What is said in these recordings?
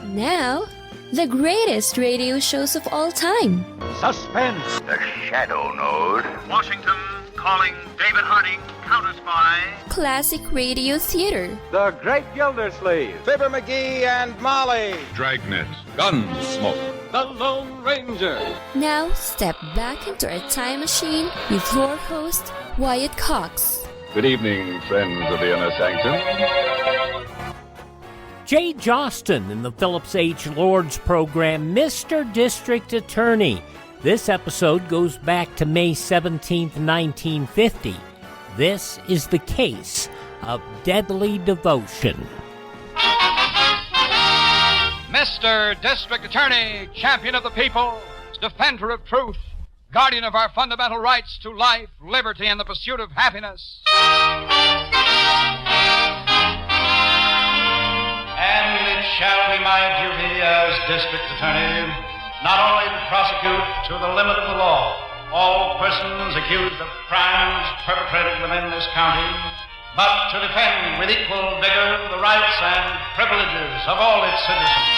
Now, the greatest radio shows of all time. Suspense. The Shadow Node. Washington calling David Harding, Counter Spy. Classic radio theater. The Great Gildersleeve. Fibber McGee and Molly. Dragnet. Gunsmoke. The Lone Ranger. Now, step back into a time machine with your host, Wyatt Cox. Good evening, friends of the Inner Sanctum. Jay Jostyn in the Phillips H. Lord's program, Mr. District Attorney. This episode goes back to May 17, 1950. This is the case of deadly devotion. Mr. District Attorney, champion of the people, defender of truth, guardian of our fundamental rights to life, liberty, and the pursuit of happiness. And it shall be my duty as District Attorney not only to prosecute to the limit of the law all persons accused of crimes perpetrated within this county, but to defend with equal vigor the rights and privileges of all its citizens.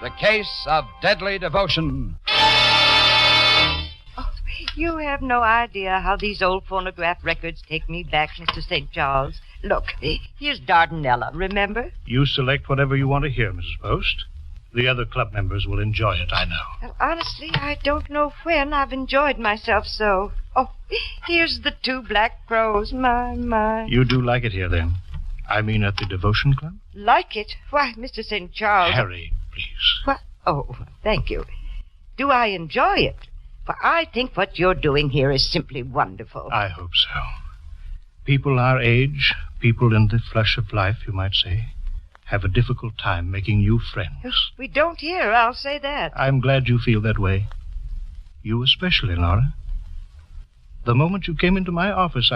The case of deadly devotion. Oh, you have no idea how these old phonograph records take me back, Mr. St. Charles. Look, here's Dardanella, remember? You select whatever you want to hear, Mrs. Post. The other club members will enjoy it, I know. Well, honestly, I don't know when I've enjoyed myself so. Oh, here's the two black crows, my. You do like it here, then? I mean at the Devotion Club? Like it? Why, Mr. St. Charles... Harry, please. What? Oh, thank you. Do I enjoy it? For I think what you're doing here is simply wonderful. I hope so. People our age, people in the flush of life, you might say, have a difficult time making new friends. We don't here, I'll say that. I'm glad you feel that way. You especially, Laura. The moment you came into my office,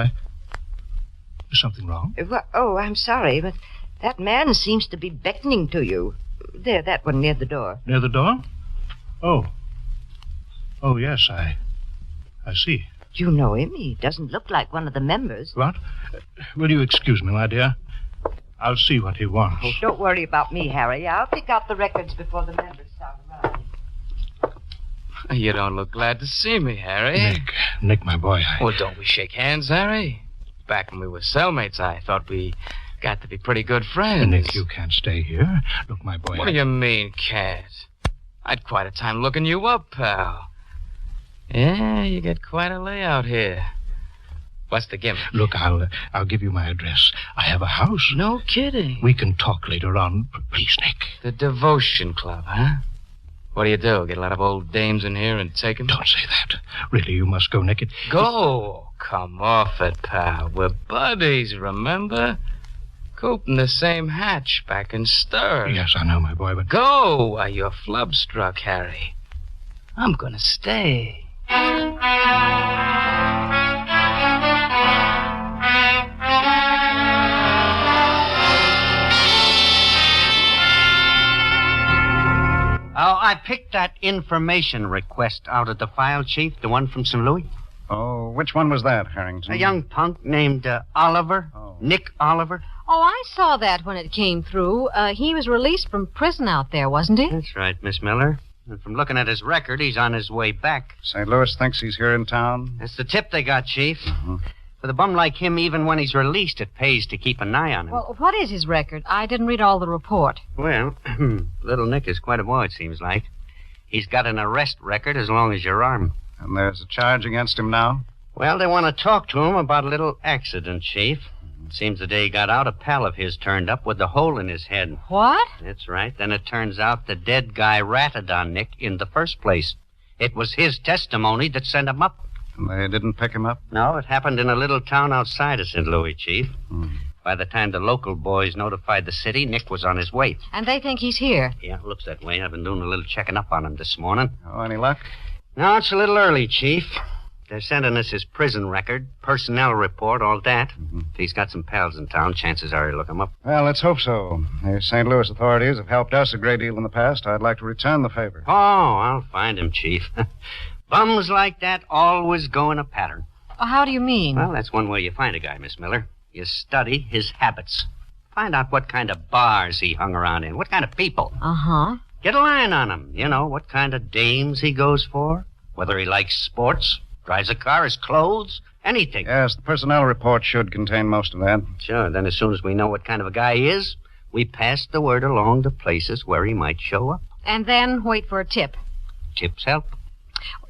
Is something wrong? Oh, I'm sorry, but that man seems to be beckoning to you. There, that one near the door. Near the door? Oh. Oh, yes, I see. You know him? He doesn't look like one of the members. What? Will you excuse me, my dear? I'll see what he wants. Oh, don't worry about me, Harry. I'll pick out the records before the members start arriving. You don't look glad to see me, Harry. Nick, my boy, Well, don't we shake hands, Harry? Back when we were cellmates, I thought we got to be pretty good friends. Nick, you can't stay here. Look, my boy, What do you mean, can't? I'd quite a time looking you up, pal. Yeah, you get quite a layout here. What's the gimmick? Look, I'll give you my address. I have a house. No kidding. We can talk later on. Please, Nick. The Devotion Club, huh? What do? Get a lot of old dames in here and take them? Don't say that. Really, you must go, Nick. Go? Come off it, pal. We're buddies, remember? Coop in the same hatch back in Stir. Yes, I know, my boy, but... Go! Why, you're flub-struck, Harry. I'm gonna stay. I picked that information request out of the file, Chief, the one from St. Louis. Oh, which one was that, Harrington? A young punk named Oliver. Oh. Nick Oliver. Oh, I saw that when it came through. He was released from prison out there, wasn't he? That's right, Miss Miller. And from looking at his record, he's on his way back. St. Louis thinks he's here in town? That's the tip they got, Chief. Mm-hmm. For a bum like him, even when he's released, it pays to keep an eye on him. Well, what is his record? I didn't read all the report. Well, little Nick is quite a boy, it seems like. He's got an arrest record as long as your arm. And there's a charge against him now? Well, they want to talk to him about a little accident, Chief. It seems the day he got out, a pal of his turned up with a hole in his head. What? That's right. Then it turns out the dead guy ratted on Nick in the first place. It was his testimony that sent him up. And they didn't pick him up? No, it happened in a little town outside of St. Louis, Chief. By the time the local boys notified the city, Nick was on his way. And they think he's here? Yeah, it looks that way. I've been doing a little checking up on him this morning. Oh, any luck? No, it's a little early, Chief. They're sending us his prison record, personnel report, all that. If he's got some pals in town, chances are he'll look him up. Well, let's hope so. The St. Louis authorities have helped us a great deal in the past. I'd like to return the favor. Oh, I'll find him, Chief. Bums like that always go in a pattern. How do you mean? Well, that's one way you find a guy, Miss Miller. You study his habits. Find out what kind of bars he hung around in, what kind of people. Uh-huh. Get a line on him. You know, what kind of dames he goes for, whether he likes sports, drives a car, his clothes, anything. Yes, the personnel report should contain most of that. Sure, then as soon as we know what kind of a guy he is, we pass the word along to places where he might show up. And then wait for a tip. Tips help.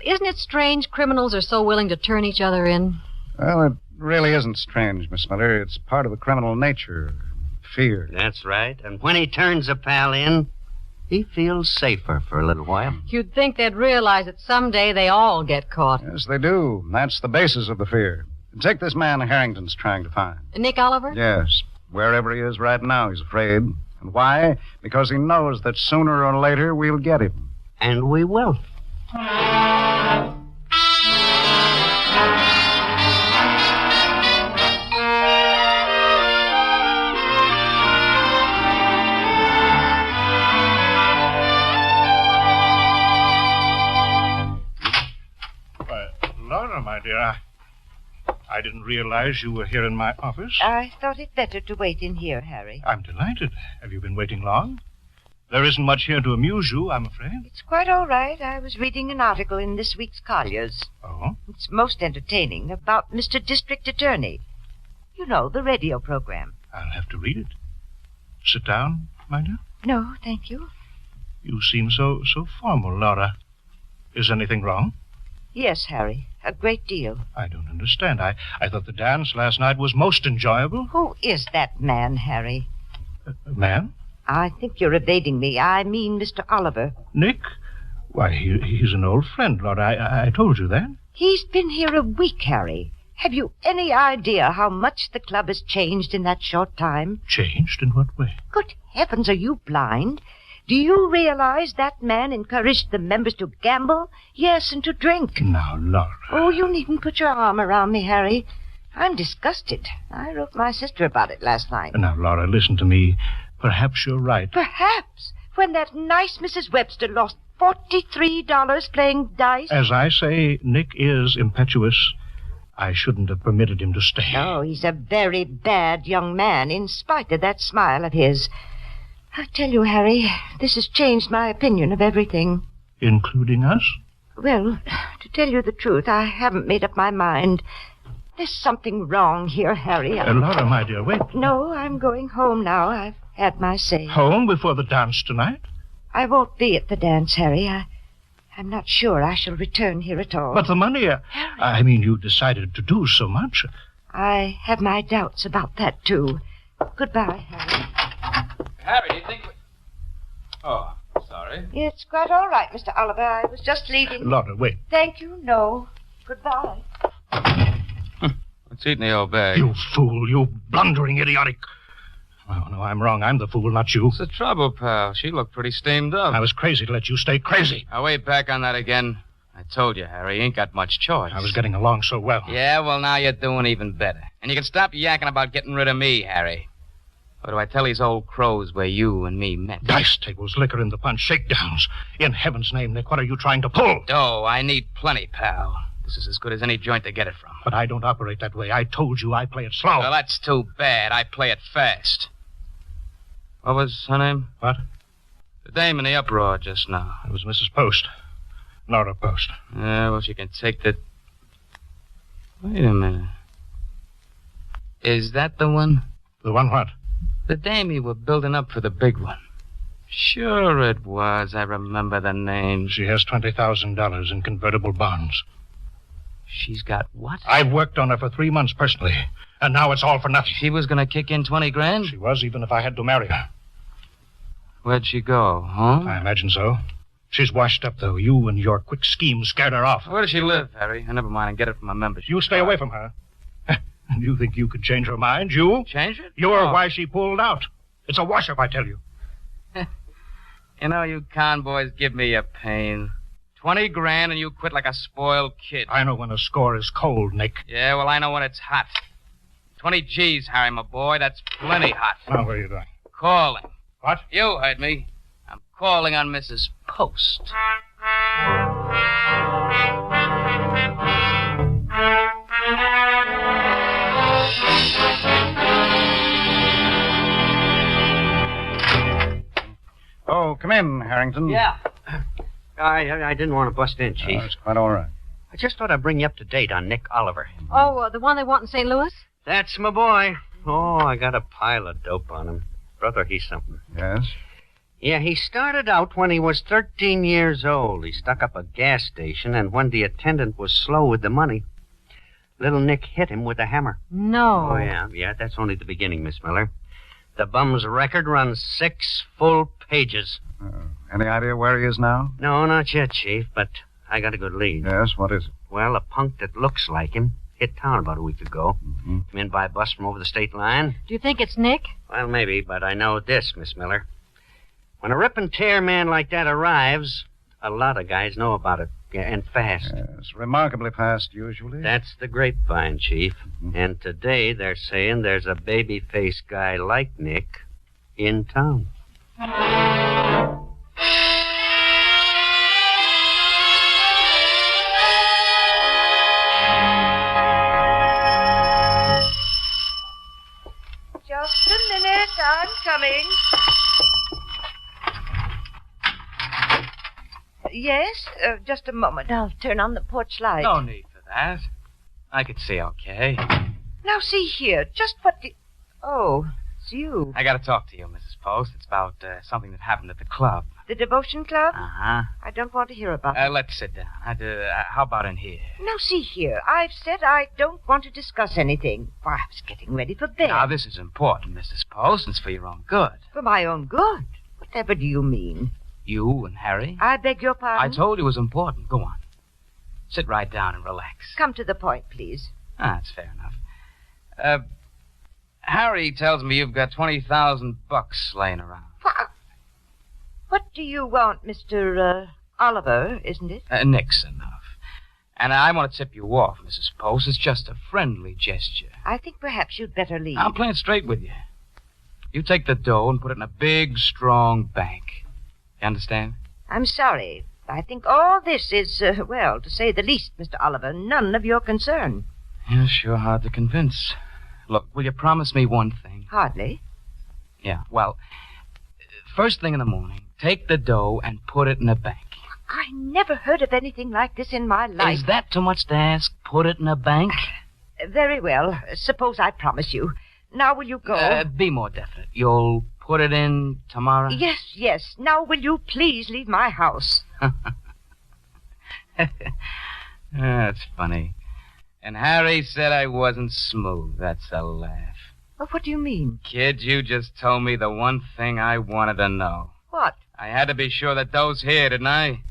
Isn't it strange criminals are so willing to turn each other in? Well, it really isn't strange, Miss Miller. It's part of the criminal nature. Fear. That's right. And when he turns a pal in, he feels safer for a little while. You'd think they'd realize that someday they all get caught. Yes, they do. That's the basis of the fear. Take this man Harrington's trying to find. Nick Oliver? Yes. Wherever he is right now, he's afraid. And why? Because he knows that sooner or later we'll get him. And we will. Laura, my dear, I didn't realize you were here in my office. I thought it better to wait in here, Harry. I'm delighted. Have you been waiting long? There isn't much here to amuse you, I'm afraid. It's quite all right. I was reading an article in this week's Collier's. Oh? It's most entertaining about Mr. District Attorney. You know, the radio program. I'll have to read it. Sit down, my dear. No, thank you. You seem so formal, Laura. Is anything wrong? Yes, Harry. A great deal. I don't understand. I thought the dance last night was most enjoyable. Who is that man, Harry? Man? I think you're evading me. I mean Mr. Oliver. Nick? Why, he's an old friend, Laura. I told you that. He's been here a week, Harry. Have you any idea how much the club has changed in that short time? Changed? In what way? Good heavens, are you blind? Do you realize that man encouraged the members to gamble? Yes, and to drink. Now, Laura. Oh, you needn't put your arm around me, Harry. I'm disgusted. I wrote my sister about it last night. Now, Laura, listen to me. Perhaps you're right. Perhaps. When that nice Mrs. Webster lost $43 playing dice. As I say, Nick is impetuous. I shouldn't have permitted him to stay. Oh, he's a very bad young man, in spite of that smile of his. I tell you, Harry, this has changed my opinion of everything. Including us? Well, to tell you the truth, I haven't made up my mind. There's something wrong here, Harry. Laura, my dear, wait. No, I'm going home now. I've had my say. Home before the dance tonight? I won't be at the dance, Harry. I'm not sure I shall return here at all. But the money, I mean, you decided to do so much. I have my doubts about that, too. Goodbye, Harry. Harry, do you think... Oh, sorry. It's quite all right, Mr. Oliver. I was just leaving. Laura, wait. Thank you, no. Goodbye. What's eating the old bag? You fool, you blundering idiotic. Oh, no, I'm wrong. I'm the fool, not you. What's the trouble, pal? She looked pretty steamed up. I was crazy to let you stay crazy. I'll wait back on that again. I told you, Harry, you ain't got much choice. I was getting along so well. Yeah, well, now you're doing even better. And you can stop yakking about getting rid of me, Harry. Or do I tell these old crows where you and me met? Dice tables, liquor in the punch, shakedowns. In heaven's name, Nick, what are you trying to pull? Oh, I need plenty, pal. This is as good as any joint to get it from. But I don't operate that way. I told you I play it slow. Well, that's too bad. I play it fast. What was her name? What? The dame in the uproar just now. It was Mrs. Post. Laura Post. Yeah, well, she can take the... Wait a minute. Is that the one? The one what? The dame you were building up for the big one. Sure it was. I remember the name. She has $20,000 in convertible bonds. She's got what? I've worked on her for 3 months personally, and now it's all for nothing. She was going to kick in 20 grand? She was, even if I had to marry her. Where'd she go, home? I imagine so. She's washed up, though. You and your quick scheme scared her off. Where does she live, Harry? Never mind, I'll get it from my membership. You stay away from her. And you think you could change her mind, you? Change it? You're why she pulled out. It's a wash-up, I tell you. You know, you con boys give me a pain. 20 grand and you quit like a spoiled kid. I know when a score is cold, Nick. Yeah, well, I know when it's hot. 20 G's, Harry, my boy. That's plenty hot. Now, where are you going? Calling. What? You heard me. I'm calling on Mrs. Post. in, Harrington. Yeah. I didn't want to bust in, Chief. It's quite all right. I just thought I'd bring you up to date on Nick Oliver. Oh, the one they want in St. Louis? That's my boy. Oh, I got a pile of dope on him. Brother, he's something. Yes? Yeah, he started out when he was 13 years old. He stuck up a gas station, and when the attendant was slow with the money, little Nick hit him with a hammer. No. Oh, yeah. Yeah, that's only the beginning, Miss Miller. The bum's record runs 6 full pages. Any idea where he is now? No, not yet, Chief, but I got a good lead. Yes, what is it? Well, a punk that looks like him hit town about a week ago. Mm-hmm. Came in by a bus from over the state line. Do you think it's Nick? Well, maybe, but I know this, Miss Miller. When a rip and tear man like that arrives, a lot of guys know about it, and fast. Yes, remarkably fast, usually. That's the grapevine, Chief. Mm-hmm. And today they're saying there's a baby-faced guy like Nick in town. Just a minute, I'm coming. Yes, just a moment. I'll turn on the porch light. No need for that. I could see okay. Now, see here, just what the... Oh, it's you. I gotta talk to you, Mrs. Post. It's about something that happened at the club. The devotion club? Uh-huh. I don't want to hear about it. Let's sit down. How about in here? Now, see here. I've said I don't want to discuss anything. Why, I was getting ready for bed. Now, this is important, Mrs. Post. It's for your own good. For my own good? Whatever do you mean? You and Harry? I beg your pardon? I told you it was important. Go on. Sit right down and relax. Come to the point, please. That's fair enough. Harry tells me you've got $20,000 laying around. What do you want, Mr. Oliver, isn't it? Nixon. And I want to tip you off, Mrs. Post. It's just a friendly gesture. I think perhaps you'd better leave. I'm playing straight with you. You take the dough and put it in a big, strong bank. You understand? I'm sorry. I think all this is, well, to say the least, Mr. Oliver, none of your concern. You're sure hard to convince. Look, will you promise me one thing? Hardly. Yeah, well, first thing in the morning, take the dough and put it in a bank. I never heard of anything like this in my life. Is that too much to ask? Put it in a bank? Very well. Suppose I promise you. Now will you go? Be more definite. You'll put it in tomorrow? Yes. Now will you please leave my house? That's funny. And Harry said I wasn't smooth. That's a laugh. Well, what do you mean? Kid, you just told me the one thing I wanted to know. What? I had to be sure that dough's here, didn't I?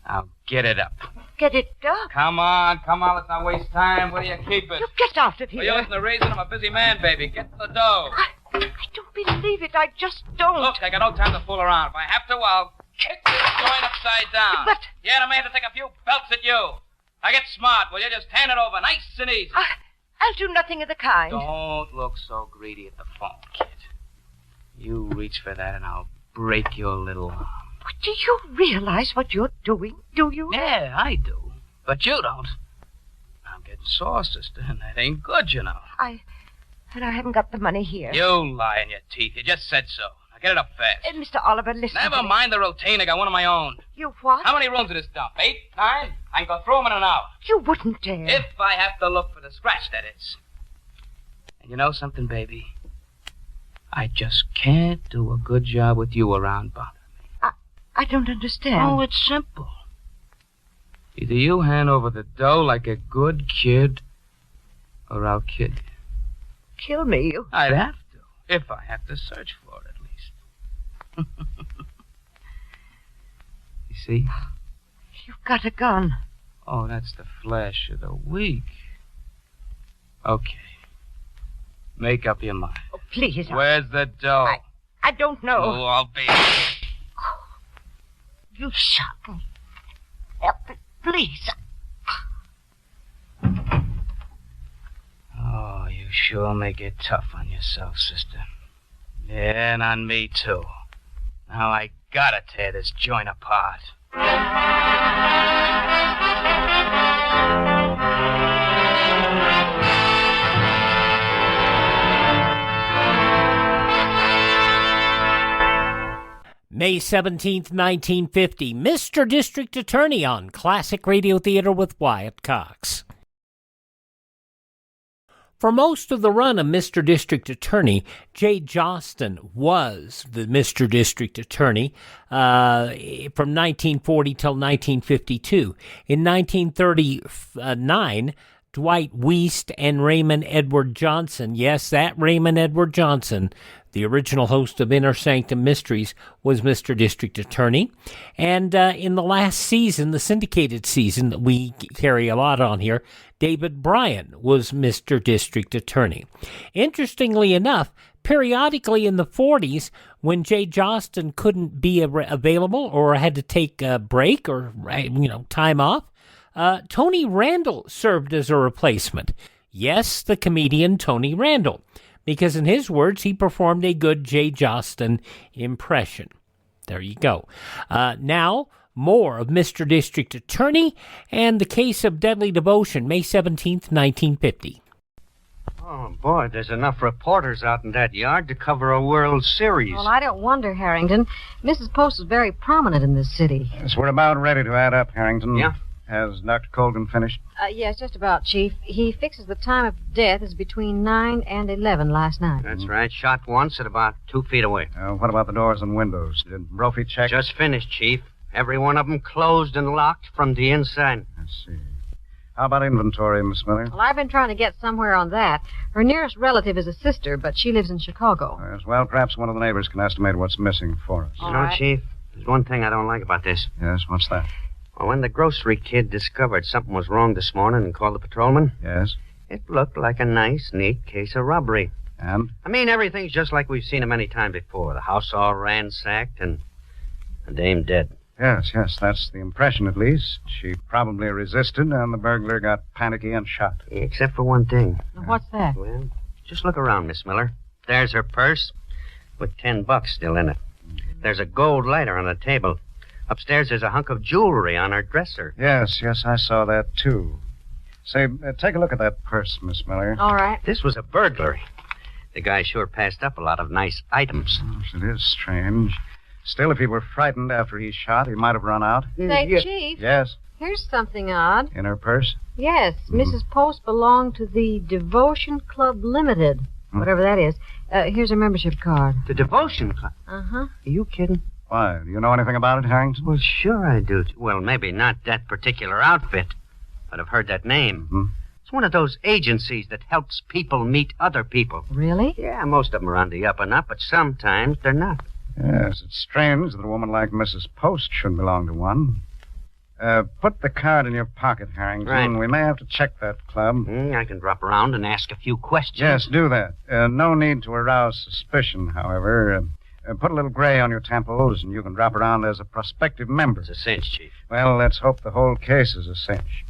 Now get it up. Get it up? Come on. Let's not waste time. Where do you keep it? You get out of here. Well, you listen to reason. I'm a busy man, baby. Get the dough. I don't believe it. I just don't. Look, I got no time to fool around. If I have to, I'll kick this joint upside down. But... Yeah, I may have to take a few belts at you. Now get smart, will you? Just hand it over, nice and easy. I'll do nothing of the kind. Don't look so greedy at the phone, kid. You reach for that and I'll break your little arm. But do you realize what you're doing, do you? Yeah, I do. But you don't. I'm getting sore, sister, and that ain't good, you know. But I haven't got the money here. You lie in your teeth. You just said so. Now get it up fast. Mr. Oliver, listen Never to me. mind the routine. I got one of my own. You what? How many rooms in this dump? 8? 9? I can go through them in an hour. You wouldn't dare. If I have to look for the scratch, that is. And you know something, baby? I just can't do a good job with you around bothering me. I don't understand. Oh, it's simple. Either you hand over the dough like a good kid, or I'll kill you. Kill me? I'd have to, if I have to search for it, at least. You see? You've got a gun. Oh, that's the flash of the week. Okay. Make up your mind. Oh, please. Where's the dough? I don't know. Oh, I'll be... You shot me. Please. Oh, you sure make it tough on yourself, sister. Yeah, and on me, too. Now I gotta tear this joint apart. May 17th, 1950, Mr. District Attorney on Classic Radio Theater with Wyatt Cox. For most of the run of Mr. District Attorney, Jay Jostyn was the Mr. District Attorney from 1940 till 1952. In 1939, Dwight Wiest and Raymond Edward Johnson, yes, that Raymond Edward Johnson, the original host of Inner Sanctum Mysteries, was Mr. District Attorney. And in the last season, the syndicated season that we carry a lot on here, David Bryan was Mr. District Attorney. Interestingly enough, periodically in the 40s, when Jay Jostyn couldn't be available or had to take a break or time off, Tony Randall served as a replacement. Yes, the comedian Tony Randall, because in his words, he performed a good Jay Jostyn impression. There you go. Now, more of Mr. District Attorney and the case of deadly devotion, May 17th, 1950. Oh, boy, there's enough reporters out in that yard to cover a World Series. Well, I don't wonder, Harrington. Mrs. Post is very prominent in this city. Yes, we're about ready to add up, Harrington. Yeah? Has Dr. Colgan finished? Yes, just about, Chief. He fixes the time of death is between 9 and 11 last night. That's right. Shot once at about 2 feet away. What about the doors and windows? Did Brophy check? Just finished, Chief. Every one of them closed and locked from the inside. I see. How about inventory, Miss Miller? Well, I've been trying to get somewhere on that. Her nearest relative is a sister, but she lives in Chicago. Yes, well, perhaps one of the neighbors can estimate what's missing for us. You know, Chief, there's one thing I don't like about this. Yes, what's that? Well, when the grocery kid discovered something was wrong this morning and called the patrolman... Yes? It looked like a nice, neat case of robbery. And? I mean, everything's just like we've seen him any time before. The house all ransacked and the dame dead. Yes, that's the impression, at least. She probably resisted, and the burglar got panicky and shot. Except for one thing. What's that? Well, just look around, Miss Miller. There's her purse with $10 still in it. There's a gold lighter on the table. Upstairs, there's a hunk of jewelry on her dresser. Yes, I saw that, too. Say, take a look at that purse, Miss Miller. All right. This was a burglary. The guy sure passed up a lot of nice items. Yes, it is strange. Still, if he were frightened after he shot, he might have run out. Say, Chief. Yes? Here's something odd. In her purse? Yes. Mrs. Post belonged to the Devotion Club Limited, whatever that is. Here's her membership card. The Devotion Club? Uh-huh. Are you kidding? Why? Do you know anything about it, Harrington? Well, sure I do. Well, maybe not that particular outfit, but I've heard that name. Mm-hmm. It's one of those agencies that helps people meet other people. Really? Yeah, most of them are on the up and up, but sometimes they're not. Yes, it's strange that a woman like Mrs. Post should belong to one. Put the card in your pocket, Harrington. Right. We may have to check that club. I can drop around and ask a few questions. Yes, do that. No need to arouse suspicion, however. Put a little gray on your temples, and you can drop around as a prospective member. It's a cinch, Chief. Well, let's hope the whole case is a cinch.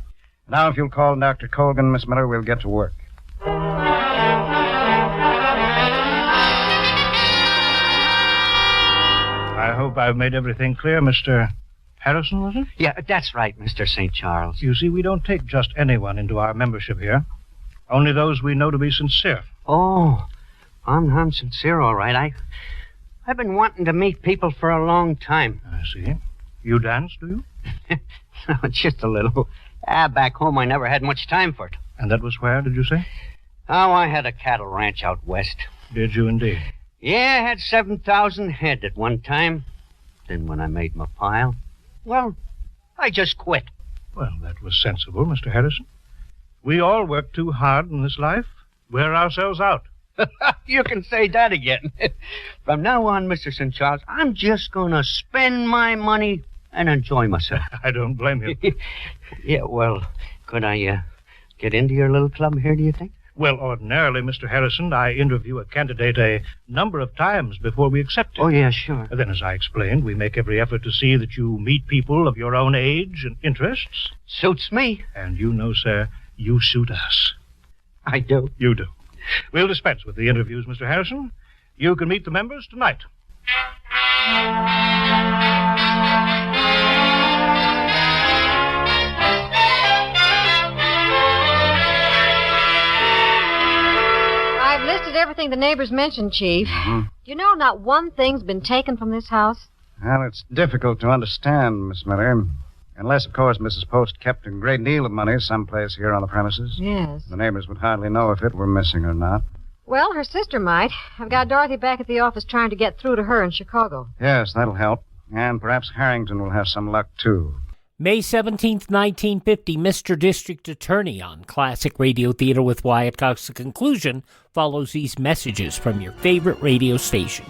Now, if you'll call Dr. Colgan, Miss Miller, we'll get to work. I hope I've made everything clear, Mr. Harrison, was it? Yeah, that's right, Mr. St. Charles. You see, we don't take just anyone into our membership here. Only those we know to be sincere. Oh, I'm sincere, all right. I've been wanting to meet people for a long time. I see. You dance, do you? No, just a little. Back home, I never had much time for it. And that was where, did you say? Oh, I had a cattle ranch out west. Did you indeed? Yeah, I had 7,000 head at one time. Then when I made my pile, well, I just quit. Well, that was sensible, Mr. Harrison. We all work too hard in this life. Wear ourselves out. You can say that again. From now on, Mr. St. Charles, I'm just going to spend my money and enjoy myself. I don't blame you. Yeah, well, could I get into your little club here, do you think? Well, ordinarily, Mr. Harrison, I interview a candidate a number of times before we accept him. Oh, yeah, sure. Then, as I explained, we make every effort to see that you meet people of your own age and interests. Suits me. And you know, sir, you suit us. I do. You do. We'll dispense with the interviews, Mr. Harrison. You can meet the members tonight. I've listed everything the neighbors mentioned, Chief. Mm-hmm. You know not one thing's been taken from this house? Well, it's difficult to understand, Miss Miller. Unless, of course, Mrs. Post kept a great deal of money someplace here on the premises. Yes. The neighbors would hardly know if it were missing or not. Well, her sister might. I've got Dorothy back at the office trying to get through to her in Chicago. Yes, that'll help. And perhaps Harrington will have some luck, too. May 17th, 1950, Mr. District Attorney on Classic Radio Theater with Wyatt Cox. The conclusion follows these messages from your favorite radio station.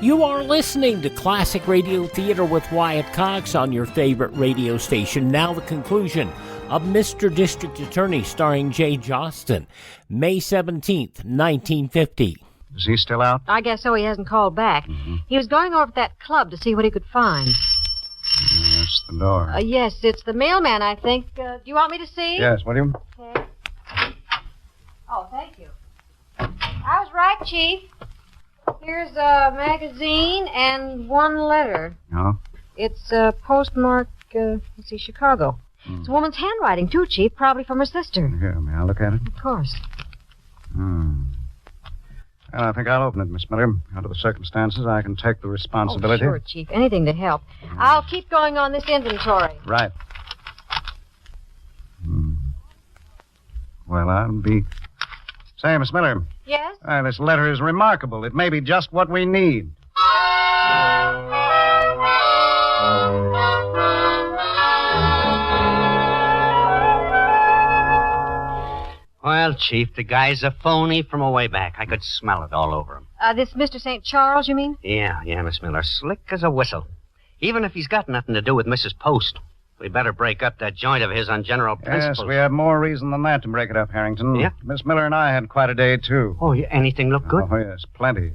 You are listening to Classic Radio Theater with Wyatt Cox on your favorite radio station. Now the conclusion of Mr. District Attorney starring Jay Jostyn, May 17th, 1950. Is he still out? I guess so. He hasn't called back. Mm-hmm. He was going over to that club to see what he could find. That's the door. Yes, it's the mailman, I think. Do you want me to see? Yes, will you? Okay. Oh, thank you. I was right, Chief. Here's a magazine and one letter. Oh? It's postmarked, let's see, Chicago. It's a woman's handwriting, too, Chief, probably from her sister. Here, may I look at it? Of course. Well, I think I'll open it, Miss Miller. Under the circumstances, I can take the responsibility. Oh, sure, Chief. Anything to help. I'll keep going on this inventory. Right. Well, I'll be... Say, Miss Miller. Yes? This letter is remarkable. It may be just what we need. Well, Chief, the guy's a phony from away back. I could smell it all over him. This Mr. St. Charles, you mean? Yeah, Miss Miller. Slick as a whistle. Even if he's got nothing to do with Mrs. Post. We better break up that joint of his on general principles. Yes, we have more reason than that to break it up, Harrington. Yeah? Miss Miller and I had quite a day, too. Oh, anything look good? Oh, yes, plenty.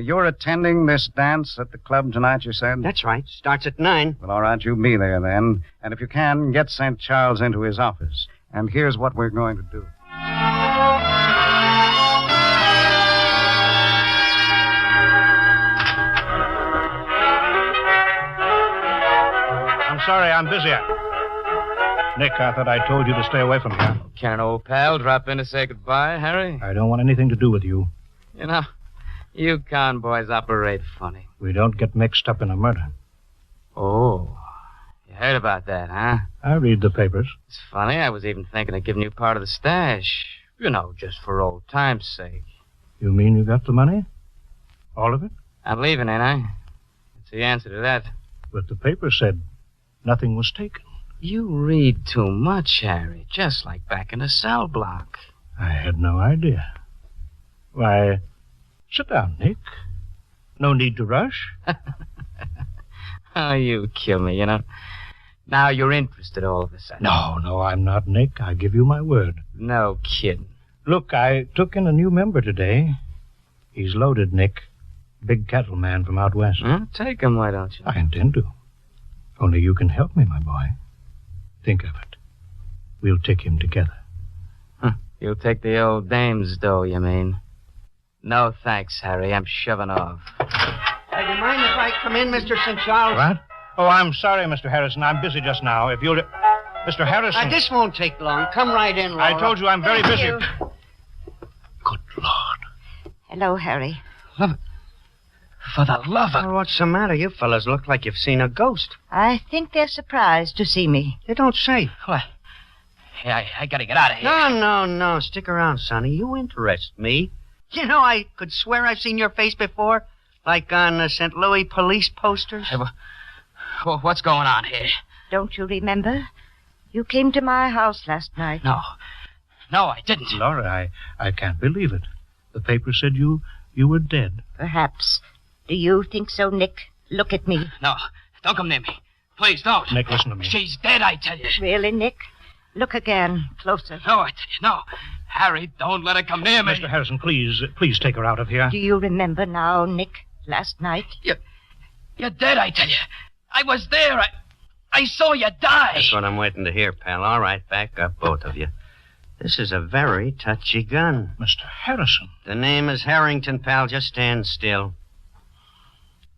You're attending this dance at the club tonight, you said? That's right. Starts at 9. Well, all right, you be there then. And if you can, get St. Charles into his office. And here's what we're going to do. I'm sorry, I'm busy. Nick, I thought I told you to stay away from here. Can an old pal drop in to say goodbye, Harry? I don't want anything to do with you. You know, you conboys operate funny. We don't get mixed up in a murder. Oh, you heard about that, huh? I read the papers. It's funny, I was even thinking of giving you part of the stash. You know, just for old time's sake. You mean you got the money? All of it? I'm leaving, ain't I? That's the answer to that. But the paper said nothing was taken. You read too much, Harry, just like back in the cell block. I had no idea. Why, sit down, Nick. No need to rush. Oh, you kill me, you know. Now you're interested all of a sudden. No, I'm not, Nick. I give you my word. No kidding. Look, I took in a new member today. He's loaded, Nick. Big cattleman from out west. Take him, why don't you? I intend to. Only you can help me, my boy. Think of it. We'll take him together. You'll take the old dame's dough, you mean? No thanks, Harry. I'm shoving off. Hey, do you mind if I come in, Mr. St. Charles? What? Oh, I'm sorry, Mr. Harrison. I'm busy just now. If you'll... Mr. Harrison... This won't take long. Come right in, Laura. I told you I'm very busy. You. Good Lord. Hello, Harry. For the love of... what's the matter? You fellas look like you've seen a ghost. I think they're surprised to see me. You don't say. What? Hey, I gotta get out of here. No. Stick around, Sonny. You interest me. You know, I could swear I've seen your face before. Like on the St. Louis police posters. Hey, well, what's going on here? Don't you remember? You came to my house last night. No, I didn't. Laura, I can't believe it. The paper said you were dead. Perhaps. Do you think so, Nick? Look at me. No, don't come near me. Please, don't. Nick, listen to me. She's dead, I tell you. Really, Nick? Look again. Closer. No, I tell you, no. Harry, don't let her come near me. Mr. Harrison, please take her out of here. Do you remember now, Nick? Last night? You're dead, I tell you. I was there. I saw you die. That's what I'm waiting to hear, pal. All right, back up, both of you. This is a very touchy gun. Mr. Harrison. The name is Harrington, pal. Just stand still.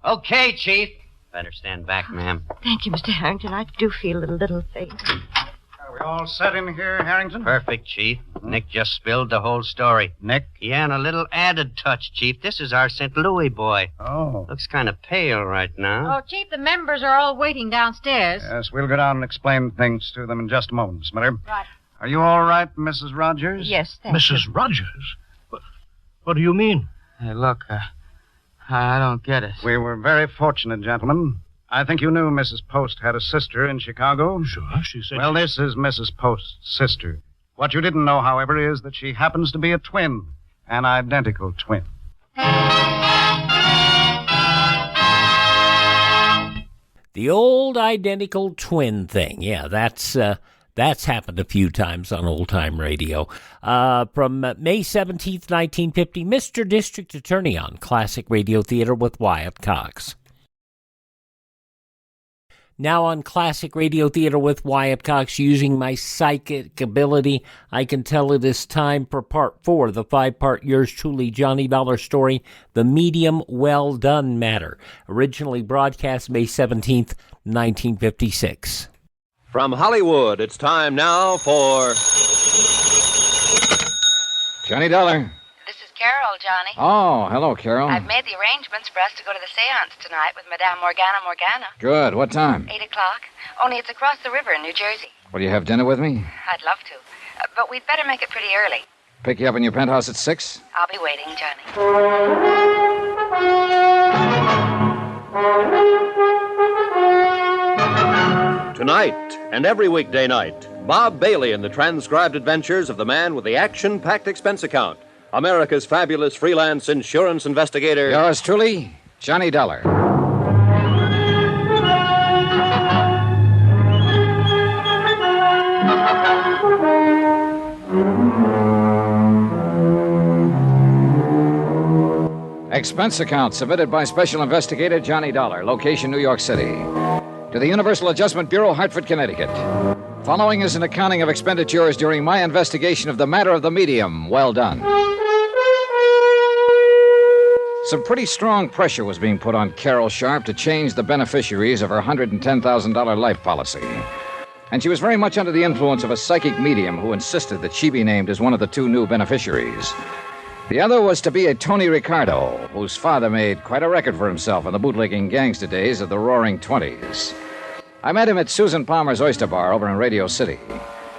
Okay, Chief. Better stand back, ma'am. Thank you, Mr. Harrington. I do feel a little faint. Are we all set in here, Harrington? Perfect, Chief. Nick just spilled the whole story. Nick? Yeah, and a little added touch, Chief. This is our St. Louis boy. Oh. Looks kind of pale right now. Oh, Chief, the members are all waiting downstairs. Yes, we'll go down and explain things to them in just a moment, Miss Miller. Right. Are you all right, Mrs. Rogers? Yes, thank you. Mrs. Rogers? What do you mean? Hey, look, I don't get it. We were very fortunate, gentlemen. I think you knew Mrs. Post had a sister in Chicago. Sure, she said... Well, this is Mrs. Post's sister. What you didn't know, however, is that she happens to be a twin, an identical twin. The old identical twin thing. Yeah, that's happened a few times on old-time radio. From May 17th, 1950, Mr. District Attorney on Classic Radio Theater with Wyatt Cox. Now on Classic Radio Theater with Wyatt Cox, using my psychic ability, I can tell it is time for part 4, the 5-part yours truly Johnny Dollar story, The Medium Well Done Matter, originally broadcast May 17th, 1956. From Hollywood, it's time now for... Johnny Dollar. This is Carol, Johnny. Oh, hello, Carol. I've made the arrangements for us to go to the seance tonight with Madame Morgana. Good. What time? 8 o'clock. Only it's across the river in New Jersey. Will you have dinner with me? I'd love to. But we'd better make it pretty early. Pick you up in your penthouse at 6? I'll be waiting, Johnny. Tonight and every weekday night, Bob Bailey in the transcribed adventures of the man with the action-packed expense account, America's fabulous freelance insurance investigator. Yours truly, Johnny Dollar. Expense account submitted by Special Investigator Johnny Dollar, location New York City. To the Universal Adjustment Bureau, Hartford, Connecticut. Following is an accounting of expenditures during my investigation of the matter of the medium. Well done. Some pretty strong pressure was being put on Carol Sharp to change the beneficiaries of her $110,000 life policy. And she was very much under the influence of a psychic medium who insisted that she be named as one of the 2 new beneficiaries. The other was to be a Tony Ricardo, whose father made quite a record for himself in the bootlegging gangster days of the Roaring '20s. I met him at Susan Palmer's Oyster Bar over in Radio City.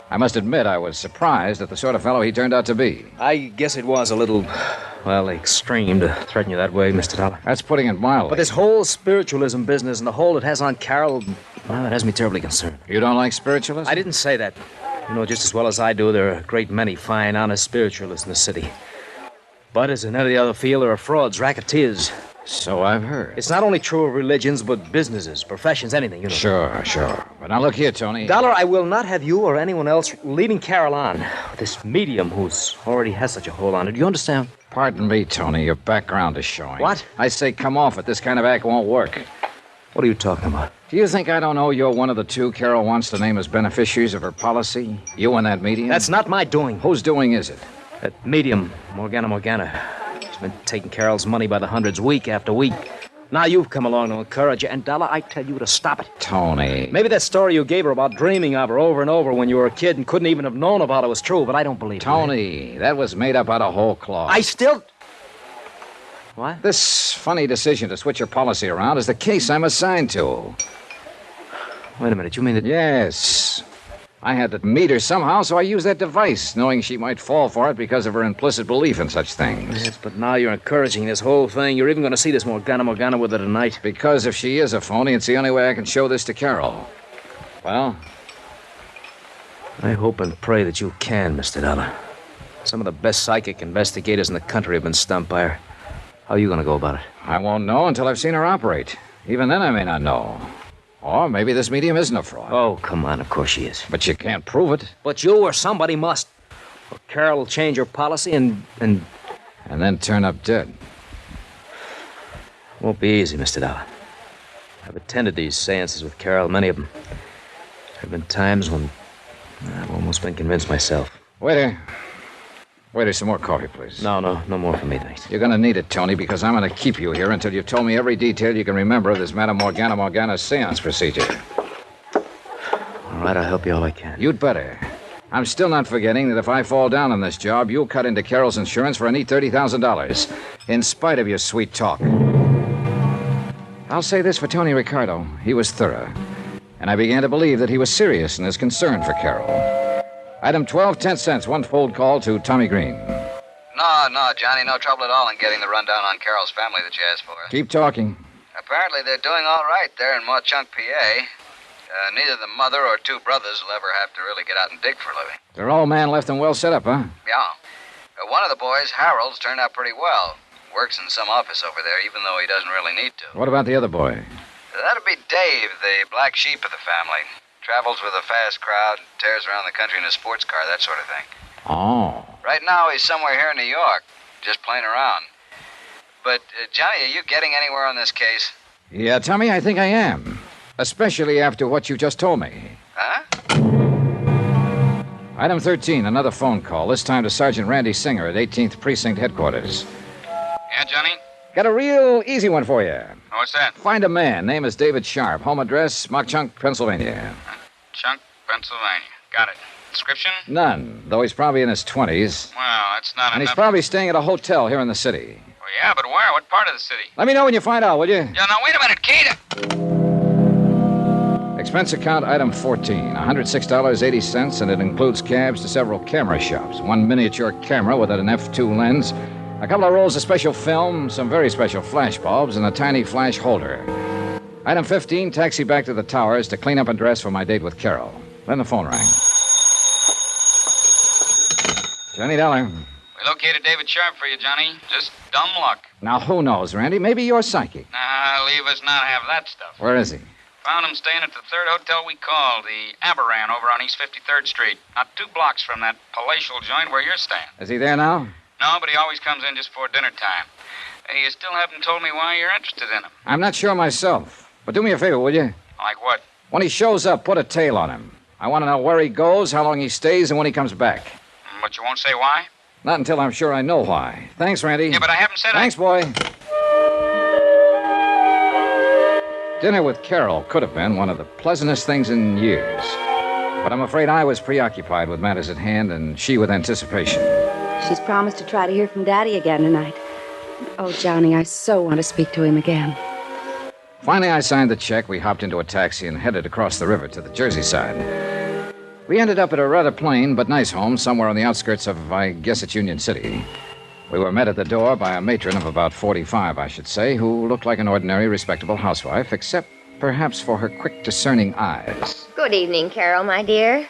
I must admit I was surprised at the sort of fellow he turned out to be. I guess it was a little, extreme to threaten you that way, Mr. Dollar. That's putting it mildly. But this whole spiritualism business and the hold it has on Carol, it has me terribly concerned. You don't like spiritualism? I didn't say that. You know just as well as I do, there are a great many fine, honest spiritualists in the city. But as in any other field, there are frauds, racketeers. So I've heard. It's not only true of religions, but businesses, professions, anything, you know. Sure. But now look here, Tony. Dollar, I will not have you or anyone else leading Carol on. This medium who's already has such a hold on her. Do you understand? Pardon me, Tony. Your background is showing. What? I say come off it. This kind of act won't work. What are you talking about? Do you think I don't know you're one of the 2 Carol wants to name as beneficiaries of her policy? You and that medium? That's not my doing. Whose doing is it? That medium, Morgana. She's been taking Carol's money by the hundreds week after week. Now you've come along to encourage her, and Dollar, I tell you to stop it. Tony. Maybe that story you gave her about dreaming of her over and over when you were a kid and couldn't even have known about it was true, but I don't believe it. Tony, that was made up out of whole cloth. I still... What? This funny decision to switch your policy around is the case I'm assigned to. Wait a minute, you mean that... Yes. I had to meet her somehow, so I used that device, knowing she might fall for it because of her implicit belief in such things. Yes, but now you're encouraging this whole thing. You're even going to see this Morgana with her tonight. Because if she is a phony, it's the only way I can show this to Carol. Well? I hope and pray that you can, Mr. Dollar. Some of the best psychic investigators in the country have been stumped by her. How are you going to go about it? I won't know until I've seen her operate. Even then I may not know. Or maybe this medium isn't a fraud. Oh, come on, of course she is. But you can't prove it. But you or somebody must. Or Carol will change her policy and then turn up dead. Won't be easy, Mr. Dollar. I've attended these seances with Carol, many of them. have been times when I've almost been convinced myself. Waiter, some more coffee, please. No more for me, thanks. You're going to need it, Tony, because I'm going to keep you here until you've told me every detail you can remember of this Madame Morgana seance procedure. All right, I'll help you all I can. You'd better. I'm still not forgetting that if I fall down on this job, you'll cut into Carol's insurance for a neat $30,000, in spite of your sweet talk. I'll say this for Tony Ricardo. He was thorough. And I began to believe that he was serious in his concern for Carol. Item 12, 10 cents, one fold call to Tommy Green. No, Johnny, no trouble at all in getting the rundown on Carol's family that you asked for. Keep talking. Apparently they're doing all right there in Mauchunk, PA. Neither the mother or two brothers will ever have to really get out and dig for a living. They're all man left and well set up, huh? Yeah. One of the boys, Harold's, turned out pretty well. Works in some office over there, even though he doesn't really need to. What about the other boy? That'd be Dave, the black sheep of the family. Travels with a fast crowd, tears around the country in a sports car, that sort of thing. Oh. Right now, he's somewhere here in New York, just playing around. But, Johnny, are you getting anywhere on this case? Yeah, Tommy, I think I am. Especially after what you just told me. Huh? Item 13, another phone call, this time to Sergeant Randy Singer at 18th Precinct Headquarters. Yeah, Johnny? Got a real easy one for you. What's that? Find a man. Name is David Sharp. Home address, Mauchunk, Pennsylvania. Chunk, Pennsylvania. Got it. Description? None, though he's probably in his 20s. Well, that's not And enough. he's probably staying at a hotel here in the city. Well, yeah, but where? What part of the city? Let me know when you find out, will you? Yeah, now, wait a minute, Kate. Expense account item 14, $106.80, and it includes cabs to several camera shops. One miniature camera with an f2 lens, a couple of rolls of special film, some very special flash bulbs, and a tiny flash holder. Item 15, taxi back to the towers to clean up and dress for my date with Carol. Then the phone rang. Johnny Dollar. We located David Sharp for you, Johnny. Just dumb luck. Now, who knows, Randy? Maybe you're psychic. Nah, leave us not have that stuff. Where is he? Found him staying at the third hotel we called, the Aberran over on East 53rd Street. Not 2 blocks from that palatial joint where you're staying. Is he there now? No, but he always comes in just before dinner time. And you still haven't told me why you're interested in him. I'm not sure myself. But do me a favor, will you? Like what? When he shows up, put a tail on him. I want to know where he goes, how long he stays, and when he comes back. But you won't say why? Not until I'm sure I know why. Thanks, Randy. Yeah, but I haven't said Thanks, boy. Dinner with Carol could have been one of the pleasantest things in years. But I'm afraid I was preoccupied with matters at hand and she with anticipation. She's promised to try to hear from Daddy again tonight. Oh, Johnny, I so want to speak to him again. Finally, I signed the check. We hopped into a taxi and headed across the river to the Jersey side. We ended up at a rather plain but nice home somewhere on the outskirts of, I guess it's Union City. We were met at the door by a matron of about 45, I should say, who looked like an ordinary, respectable housewife, except perhaps for her quick, discerning eyes. Good evening, Carol, my dear.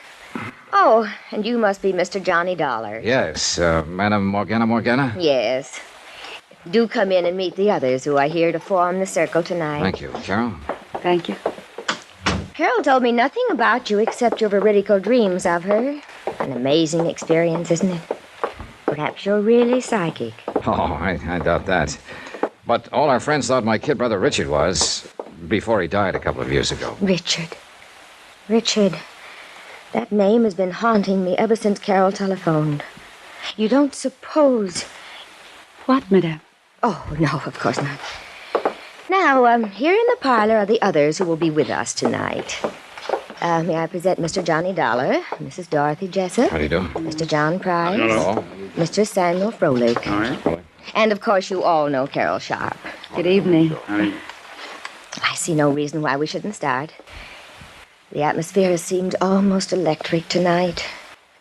Oh, and you must be Mr. Johnny Dollar. Yes, Madame Morgana? Yes. Do come in and meet the others who are here to form the circle tonight. Thank you. Carol? Thank you. Carol told me nothing about you except your veridical dreams of her. An amazing experience, isn't it? Perhaps you're really psychic. Oh, I doubt that. But all our friends thought my kid brother Richard was, before he died a couple of years ago. Richard. That name has been haunting me ever since Carol telephoned. You don't suppose... What, Madame? Oh, no, of course not. Now, here in the parlor are the others who will be with us tonight. May I present Mr. Johnny Dollar, Mrs. Dorothy Jessup. How do you do? Mr. John Price. Hello. Mr. Samuel Froelich. All right. And, of course, you all know Carol Sharp. Good evening. I see no reason why we shouldn't start. The atmosphere has seemed almost electric tonight.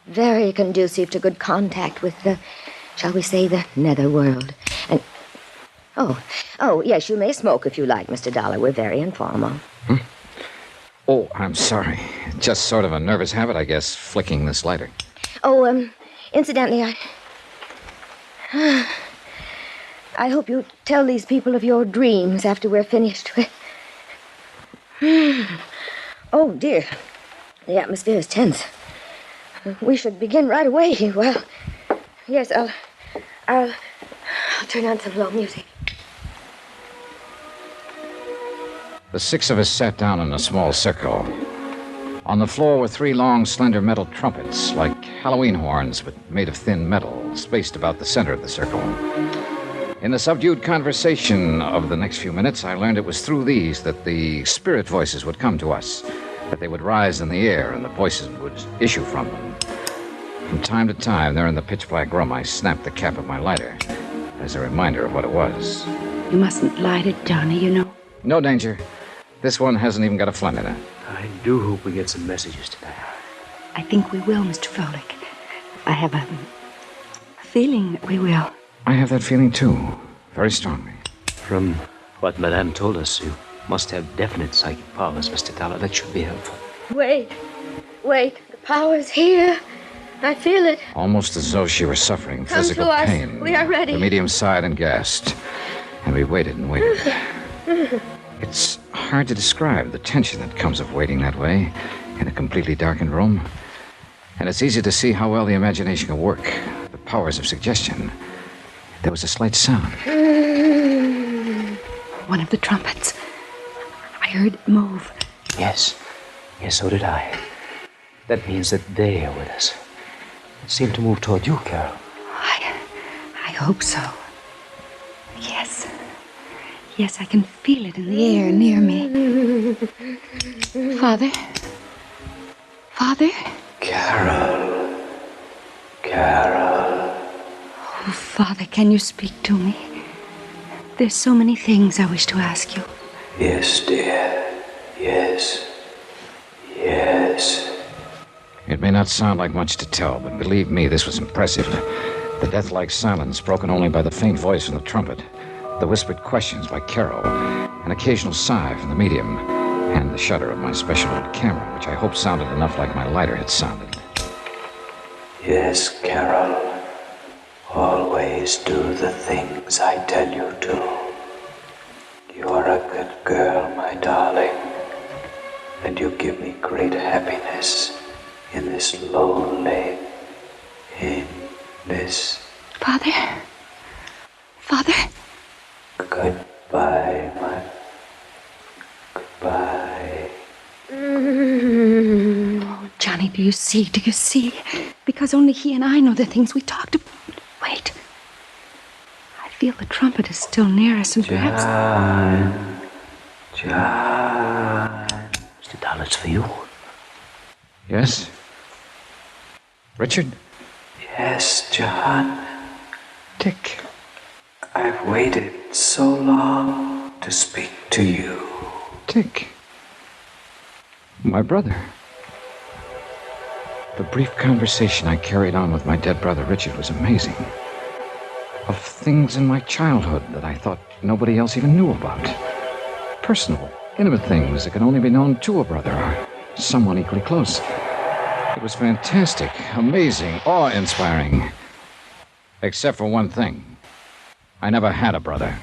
Very conducive to good contact with the, shall we say, the netherworld. And, oh, yes, you may smoke if you like, Mr. Dollar. We're very informal. Oh, I'm sorry. Just sort of a nervous habit, I guess, flicking this lighter. Oh, incidentally, I hope you tell these people of your dreams after we're finished. Oh, dear. The atmosphere is tense. We should begin right away. Well, yes, I'll turn on some low music. The 6 of us sat down in a small circle. On the floor were 3 long, slender metal trumpets, like Halloween horns, but made of thin metal, spaced about the center of the circle. In the subdued conversation of the next few minutes, I learned it was through these that the spirit voices would come to us, that they would rise in the air and the voices would issue from them. From time to time, there in the pitch-black room, I snapped the cap of my lighter as a reminder of what it was. You mustn't light it, Johnny, you know. No danger. This one hasn't even got a flame in it. I do hope we get some messages tonight. I think we will, Mr. Frolic. I have a feeling that we will. I have that feeling, too. Very strongly. From what Madame told us, you must have definite psychic powers, Mr. Dollar. That should be helpful. Wait. The power's here. I feel it. Almost as though she were suffering Come physical to us. pain. We are ready. The medium sighed and gasped. And we waited and waited. It's hard to describe the tension that comes of waiting that way in a completely darkened room. And it's easy to see how well the imagination can work, the powers of suggestion. There was a slight sound. One of the trumpets. I heard it move. Yes, so did I. That means that they are with us. It seemed to move toward you, Carol. I hope so. Yes, I can feel it in the air near me. Father? Carol. Oh, Father, can you speak to me? There's so many things I wish to ask you. Yes, dear. Yes. It may not sound like much to tell, but believe me, this was impressive. The death-like silence broken only by the faint voice from the trumpet, the whispered questions by Carol, an occasional sigh from the medium, and the shutter of my special little camera, which I hope sounded enough like my lighter had sounded. Yes, Carol. Always do the things I tell you to. You're a good girl, my darling. And you give me great happiness in this lonely, Father? Goodbye, goodbye. Oh, Johnny, do you see? Because only he and I know the things we talked about. Wait. I feel the trumpet is still near us and perhaps... John. Mr. Dollar, it's for you. Yes? Richard? Yes, John. Dick. I've waited so long to speak to you. Dick. My brother. The brief conversation I carried on with my dead brother Richard was amazing. Of things in my childhood that I thought nobody else even knew about. Personal, intimate things that could only be known to a brother or someone equally close. It was fantastic, amazing, awe-inspiring. Except for one thing. I never had a brother.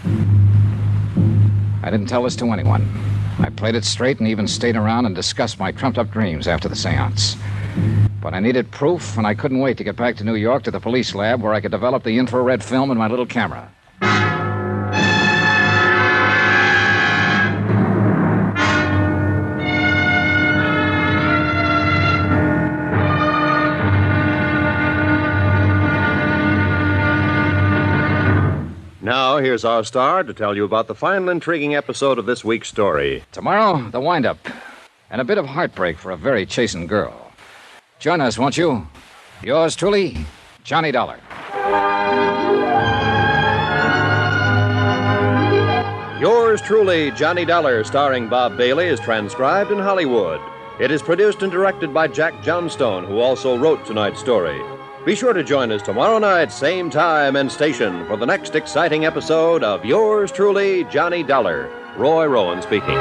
I didn't tell this to anyone. I played it straight and even stayed around and discussed my trumped-up dreams after the seance. But I needed proof, and I couldn't wait to get back to New York to the police lab where I could develop the infrared film in my little camera. Now, here's our star to tell you about the final intriguing episode of this week's story. Tomorrow, the wind-up. And a bit of heartbreak for a very chastened girl. Join us, won't you? Yours truly, Johnny Dollar. Yours truly, Johnny Dollar, starring Bob Bailey, is transcribed in Hollywood. It is produced and directed by Jack Johnstone, who also wrote tonight's story. Be sure to join us tomorrow night, same time and station, for the next exciting episode of Yours truly, Johnny Dollar. Roy Rowan speaking.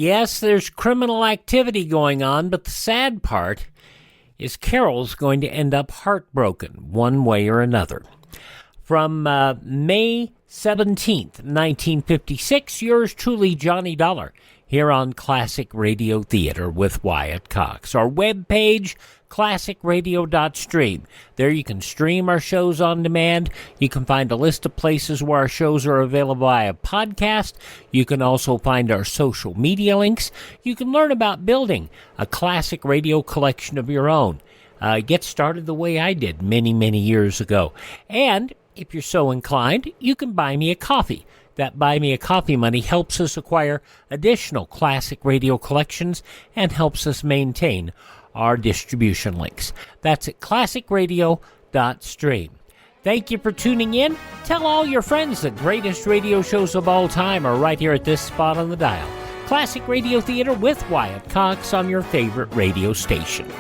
Yes, there's criminal activity going on, but the sad part is Carol's going to end up heartbroken one way or another. From May 17th, 1956, yours truly, Johnny Dollar, here on Classic Radio Theater with Wyatt Cox. Our webpage, classicradio.stream. There you can stream our shows on demand. You can find a list of places where our shows are available via podcast. You can also find our social media links. You can learn about building a classic radio collection of your own. Get started the way I did many, many years ago. And if you're so inclined, you can buy me a coffee. That Buy Me a Coffee money helps us acquire additional classic radio collections and helps us maintain our distribution links. That's at classicradio.stream. Thank you for tuning in. Tell all your friends the greatest radio shows of all time are right here at this spot on the dial. Classic Radio Theater with Wyatt Cox on your favorite radio station.